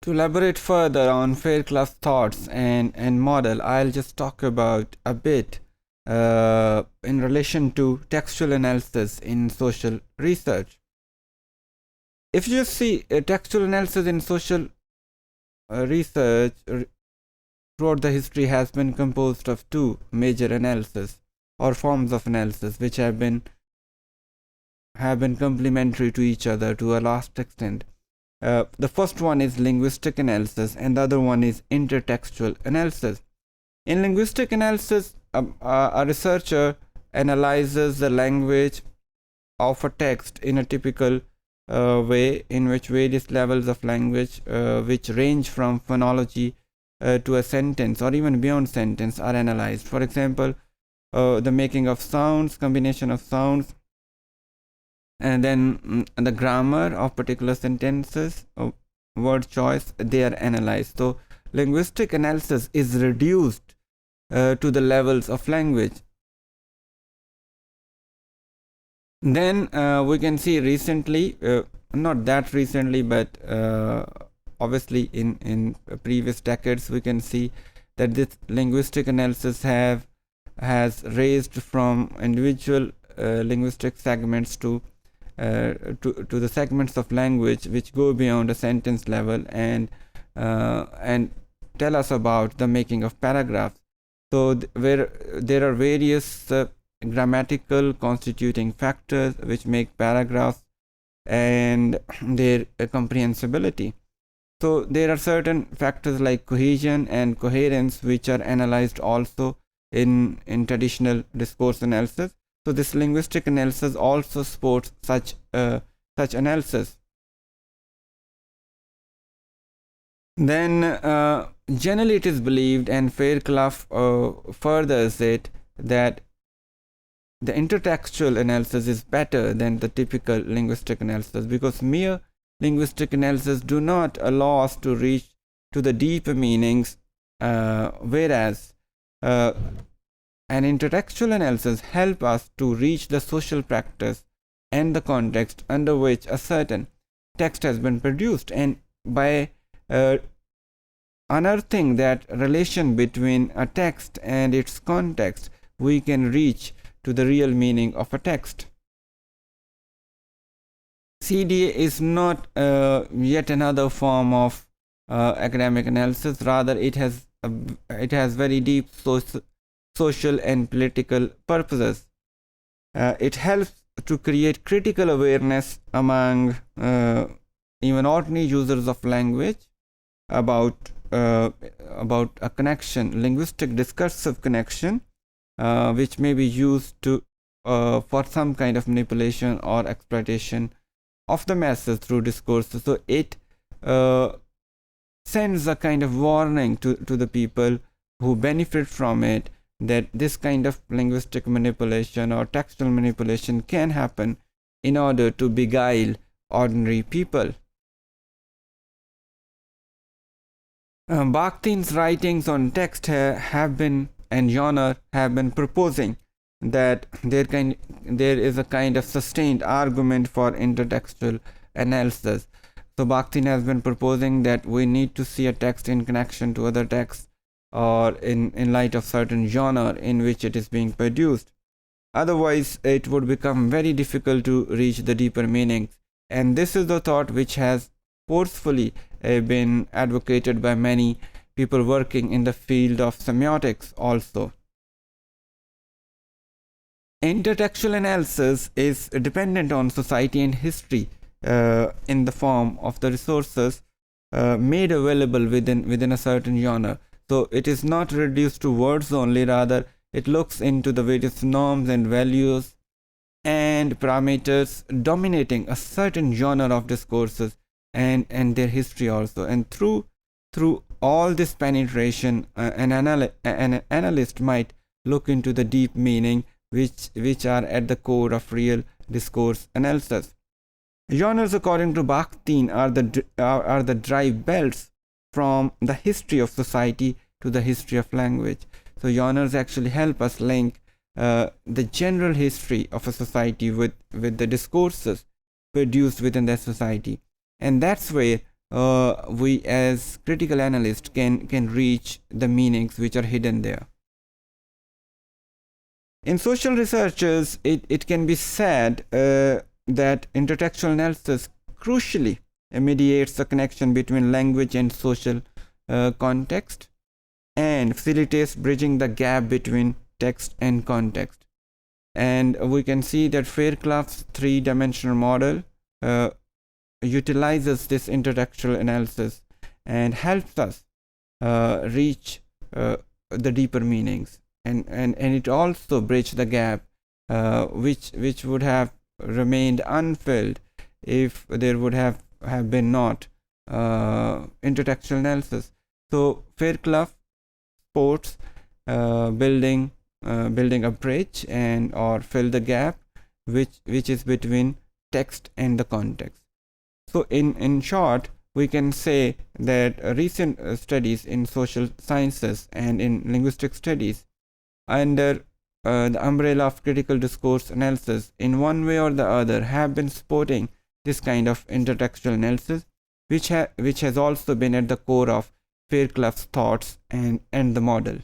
To elaborate further on Fairclough's thoughts and model, I'll just talk about a bit in relation to textual analysis in social research. If you see textual analysis in social research throughout the history has been composed of two major analyses or forms of analysis which have been complementary to each other to a large extent. The first one is linguistic analysis and the other one is intertextual analysis. In linguistic analysis, a researcher analyzes the language of a text in a typical way in which various levels of language which range from phonology to a sentence or even beyond sentence are analyzed. For example, the making of sounds, combination of sounds, and then the grammar of particular sentences, word choice, they are analyzed. So linguistic analysis is reduced to the levels of language. Then we can see recently, not that recently, but obviously in previous decades, we can see that this linguistic analysis has raised from individual linguistic segments to the segments of language which go beyond a sentence level and tell us about the making of paragraphs. So where there are various grammatical constituting factors which make paragraphs and their comprehensibility. So there are certain factors like cohesion and coherence which are analyzed also in traditional discourse analysis. So this linguistic analysis also supports such analysis. Then generally it is believed, and Fairclough furthers it, that the intertextual analysis is better than the typical linguistic analysis, because mere linguistic analysis do not allow us to reach to the deeper meanings, whereas an intertextual analysis help us to reach the social practice and the context under which a certain text has been produced, and by unearthing that relation between a text and its context, we can reach to the real meaning of a text. CDA is not yet another form of academic analysis. Rather, it has very deep social and political purposes. It helps to create critical awareness among even ordinary users of language about a connection, linguistic-discursive connection, which may be used to for some kind of manipulation or exploitation of the masses through discourses. So it sends a kind of warning to the people who benefit from it, that this kind of linguistic manipulation or textual manipulation can happen in order to beguile ordinary people. Bakhtin's writings on text have been and genre have been proposing that there is a kind of sustained argument for intertextual analysis. So Bakhtin has been proposing that we need to see a text in connection to other texts or in light of certain genre in which it is being produced. Otherwise, it would become very difficult to reach the deeper meanings. And this is the thought which has forcefully been advocated by many people working in the field of semiotics also. Intertextual analysis is dependent on society and history in the form of the resources made available within a certain genre. So it is not reduced to words only, rather it looks into the various norms and values and parameters dominating a certain genre of discourses and their history also. And through all this penetration, an analyst might look into the deep meaning which are at the core of real discourse analysis. Genres, according to Bakhtin, are the drive belts from the history of society to the history of language. So genres actually help us link the general history of a society with the discourses produced within that society, and that's where we as critical analysts can reach the meanings which are hidden there. In social researches, it can be said that intertextual analysis crucially mediates the connection between language and social context, and facilitates bridging the gap between text and context. And we can see that Fairclough's three-dimensional model utilizes this intertextual analysis and helps us reach the deeper meanings, and it also bridges the gap which would have remained unfilled if there would have been not intertextual analysis. So Fairclough supports building a bridge and or fill the gap which is between text and the context. So in short, we can say that recent studies in social sciences and in linguistic studies under the umbrella of critical discourse analysis in one way or the other have been supporting this kind of intertextual analysis, which has also been at the core of Fairclough's thoughts and the model.